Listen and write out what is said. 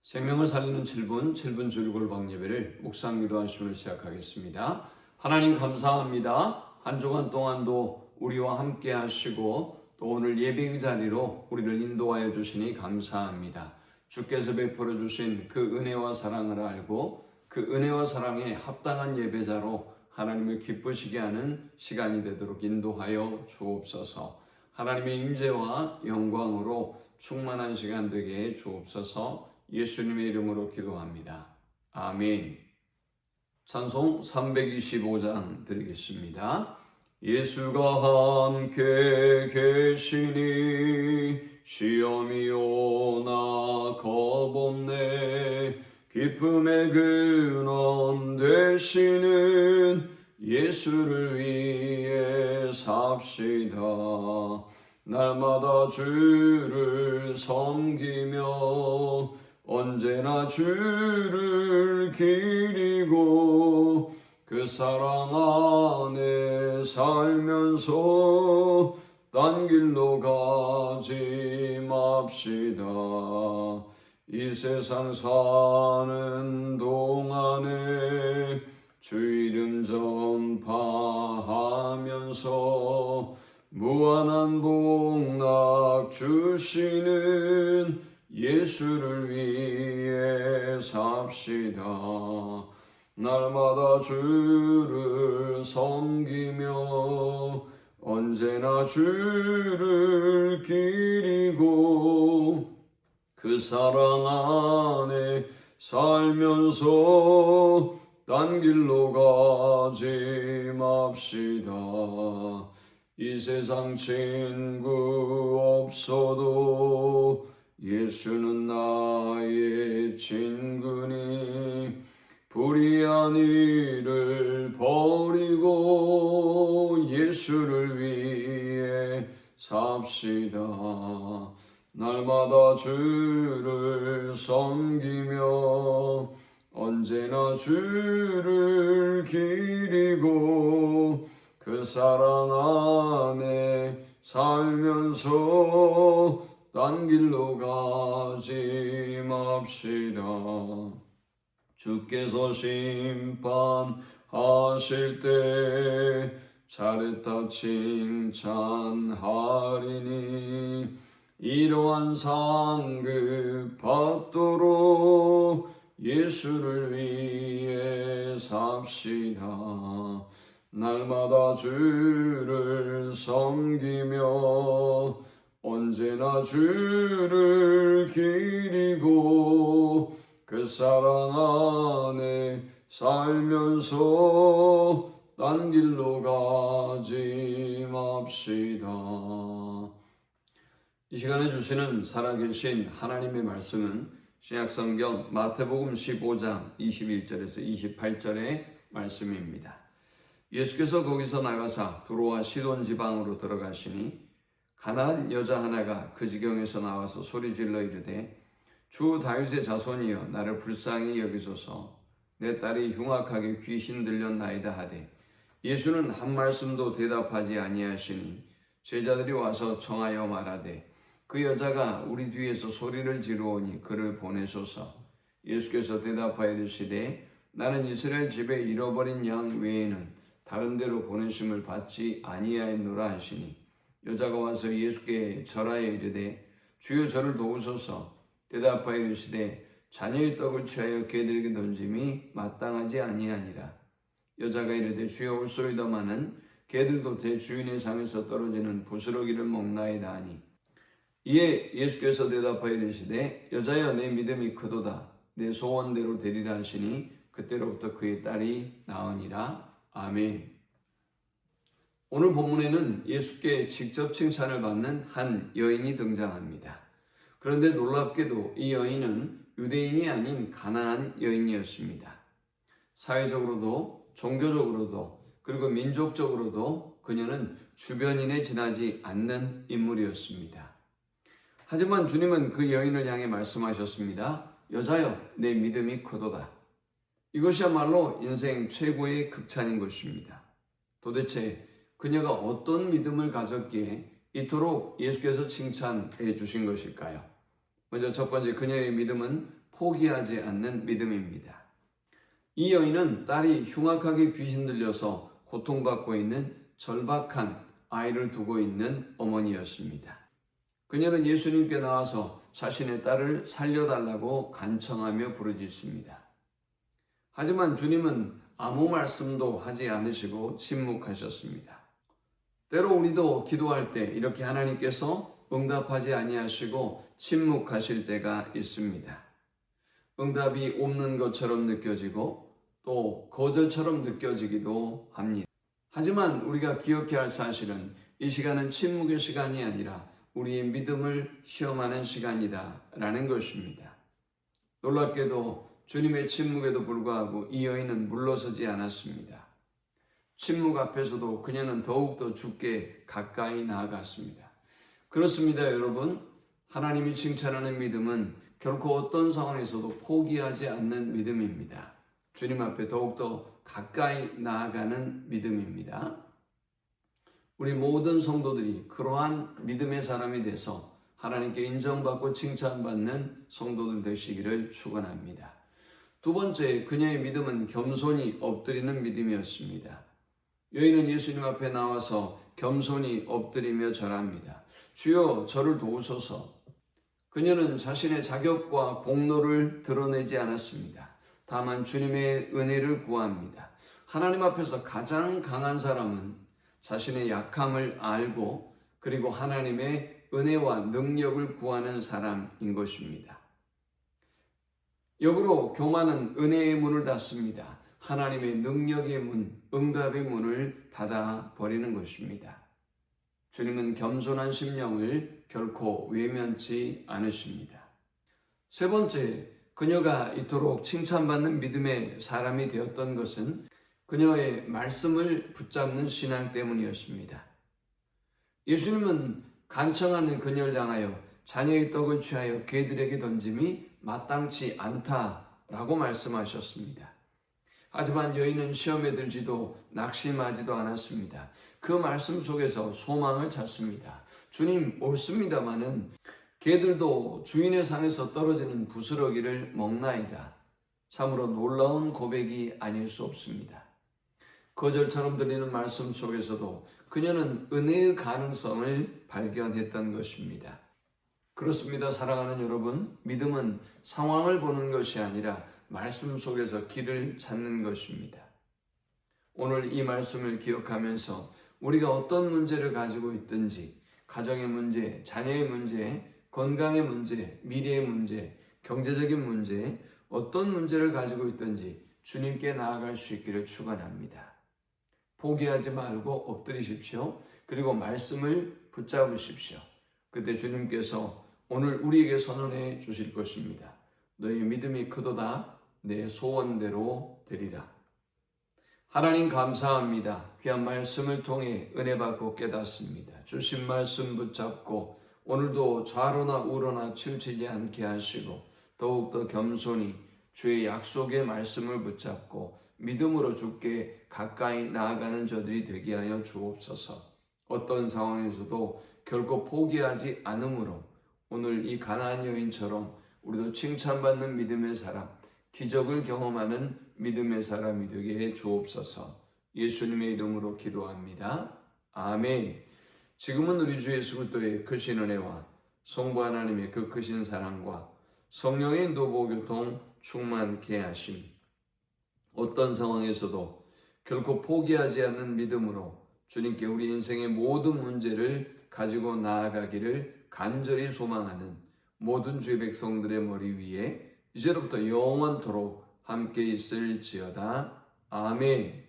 생명을 살리는 7분 줄골방 예배를 묵상 기도하심을 시작하겠습니다. 하나님 감사합니다. 한 주간 동안도 우리와 함께 하시고 또 오늘 예배의 자리로 우리를 인도하여 주시니 감사합니다. 주께서 베풀어 주신 그 은혜와 사랑을 알고 그 은혜와 사랑에 합당한 예배자로 하나님을 기쁘시게 하는 시간이 되도록 인도하여 주옵소서. 하나님의 임재와 영광으로 충만한 시간 되게 해 주옵소서. 예수님의 이름으로 기도합니다. 아멘. 찬송 325장 드리겠습니다. 예수가 함께 계시니 시험이 오나 겁없네. 기쁨의 근원 되시는 예수를 위해 삽시다. 날마다 주를 섬기며 언제나 주를 기리고 그 사랑 안에 살면서 딴 길로 가지 맙시다. 이 세상 사는 동안에 주 이름 전파하면서 무한한 복락 주시는 예수를 위해 삽시다. 날마다 주를 섬기며 언제나 주를 기리고 그 사랑 안에 살면서 딴 길로 가지 맙시다. 이 세상 친구 없어도 예수는 나의 친구니 불의한 일을 버리고 예수를 위해 삽시다. 날마다 주를 섬기며 언제나 주를 기리고 그 사랑 안에 살면서 딴 길로 가지 맙시다. 주께서 심판하실 때 잘했다 칭찬하리니 이러한 상급 받도록 예수를 위해 삽시다. 날마다 주를 섬기며 언제나 주를 기리고 그 사랑 안에 살면서 딴 길로 가지 맙시다. 이 시간에 주시는 살아계신 하나님의 말씀은 신약성경 마태복음 15장 21절에서 28절의 말씀입니다. 예수께서 거기서 나가사 두로와 시돈 지방으로 들어가시니 가나안 여자 하나가 그 지경에서 나와서 소리질러 이르되 주 다윗의 자손이여 나를 불쌍히 여기소서. 내 딸이 흉악하게 귀신 들렸나이다 하되 예수는 한 말씀도 대답하지 아니하시니 제자들이 와서 청하여 말하되 그 여자가 우리 뒤에서 소리를 지르오니 그를 보내소서. 예수께서 대답하여 이르시되 나는 이스라엘 집에 잃어버린 양 외에는 다른 데로 보내심을 받지 아니하였노라 하시니 여자가 와서 예수께 절하여 이르되 주여 저를 도우소서. 대답하여 이르시되 자녀의 떡을 취하여 개들에게 던짐이 마땅하지 아니하니라. 여자가 이르되 주여 올소이다마는 개들도 제 주인의 상에서 떨어지는 부스러기를 먹나이다 하니 이에 예수께서 대답하여 이르시되 여자여 내 믿음이 크도다. 내 소원대로 되리라 하시니 그때로부터 그의 딸이 나으니라. 아멘. 오늘 본문에는 예수께 직접 칭찬을 받는 한 여인이 등장합니다. 그런데 놀랍게도 이 여인은 유대인이 아닌 가나안 여인이었습니다. 사회적으로도 종교적으로도 그리고 민족적으로도 그녀는 주변인에 지나지 않는 인물이었습니다. 하지만 주님은 그 여인을 향해 말씀하셨습니다. 여자여 내 믿음이 크도다. 이것이야말로 인생 최고의 극찬인 것입니다. 도대체 그녀가 어떤 믿음을 가졌기에 이토록 예수께서 칭찬해 주신 것일까요? 먼저 첫 번째, 그녀의 믿음은 포기하지 않는 믿음입니다. 이 여인은 딸이 흉악하게 귀신 들려서 고통받고 있는 절박한 아이를 두고 있는 어머니였습니다. 그녀는 예수님께 나와서 자신의 딸을 살려달라고 간청하며 부르짖습니다. 하지만 주님은 아무 말씀도 하지 않으시고 침묵하셨습니다. 때로 우리도 기도할 때 이렇게 하나님께서 응답하지 아니하시고 침묵하실 때가 있습니다. 응답이 없는 것처럼 느껴지고 또 거절처럼 느껴지기도 합니다. 하지만 우리가 기억해야 할 사실은 이 시간은 침묵의 시간이 아니라 우리의 믿음을 시험하는 시간이다 라는 것입니다. 놀랍게도 주님의 침묵에도 불구하고 이 여인은 물러서지 않았습니다. 침묵 앞에서도 그녀는 더욱더 주께 가까이 나아갔습니다. 그렇습니다, 여러분. 하나님이 칭찬하는 믿음은 결코 어떤 상황에서도 포기하지 않는 믿음입니다. 주님 앞에 더욱더 가까이 나아가는 믿음입니다. 우리 모든 성도들이 그러한 믿음의 사람이 돼서 하나님께 인정받고 칭찬받는 성도들 되시기를 축원합니다. 두 번째, 그녀의 믿음은 겸손히 엎드리는 믿음이었습니다. 여인은 예수님 앞에 나와서 겸손히 엎드리며 절합니다. 주여 저를 도우소서. 그녀는 자신의 자격과 공로를 드러내지 않았습니다. 다만 주님의 은혜를 구합니다. 하나님 앞에서 가장 강한 사람은 자신의 약함을 알고 그리고 하나님의 은혜와 능력을 구하는 사람인 것입니다. 역으로 교만은 은혜의 문을 닫습니다. 하나님의 능력의 문, 응답의 문을 닫아 버리는 것입니다. 주님은 겸손한 심령을 결코 외면치 않으십니다. 세 번째, 그녀가 이토록 칭찬받는 믿음의 사람이 되었던 것은 그녀의 말씀을 붙잡는 신앙 때문이었습니다. 예수님은 간청하는 그녀를 향하여 자녀의 떡을 취하여 개들에게 던짐이 마땅치 않다라고 말씀하셨습니다. 하지만 여인은 시험에 들지도 낙심하지도 않았습니다. 그 말씀 속에서 소망을 찾습니다. 주님, 옳습니다마는 개들도 주인의 상에서 떨어지는 부스러기를 먹나이다. 참으로 놀라운 고백이 아닐 수 없습니다. 거절처럼 들리는 말씀 속에서도 그녀는 은혜의 가능성을 발견했던 것입니다. 그렇습니다, 사랑하는 여러분. 믿음은 상황을 보는 것이 아니라 말씀 속에서 길을 찾는 것입니다. 오늘 이 말씀을 기억하면서 우리가 어떤 문제를 가지고 있든지 가정의 문제, 자녀의 문제, 건강의 문제, 미래의 문제, 경제적인 문제, 어떤 문제를 가지고 있든지 주님께 나아갈 수 있기를 축원합니다. 포기하지 말고 엎드리십시오. 그리고 말씀을 붙잡으십시오. 그때 주님께서 오늘 우리에게 선언해 주실 것입니다. 너희 믿음이 크도다 내 소원대로 되리라. 하나님 감사합니다. 귀한 말씀을 통해 은혜 받고 깨닫습니다. 주신 말씀 붙잡고 오늘도 좌로나 우로나 치우치지 않게 하시고 더욱더 겸손히 주의 약속의 말씀을 붙잡고 믿음으로 주께 가까이 나아가는 저들이 되게 하여 주옵소서. 어떤 상황에서도 결코 포기하지 않으므로 오늘 이 가나안 여인처럼 우리도 칭찬받는 믿음의 사람, 기적을 경험하는 믿음의 사람이 되게 해 주옵소서. 예수님의 이름으로 기도합니다. 아멘. 지금은 우리 주 예수 그리스도의 크신 은혜와 성부 하나님의 그 크신 사랑과 성령의 인도 교통 충만케 하심, 어떤 상황에서도 결코 포기하지 않는 믿음으로 주님께 우리 인생의 모든 문제를 가지고 나아가기를 간절히 소망하는 모든 주의 백성들의 머리 위에 이제로부터 영원토록 함께 있을지어다. 아멘.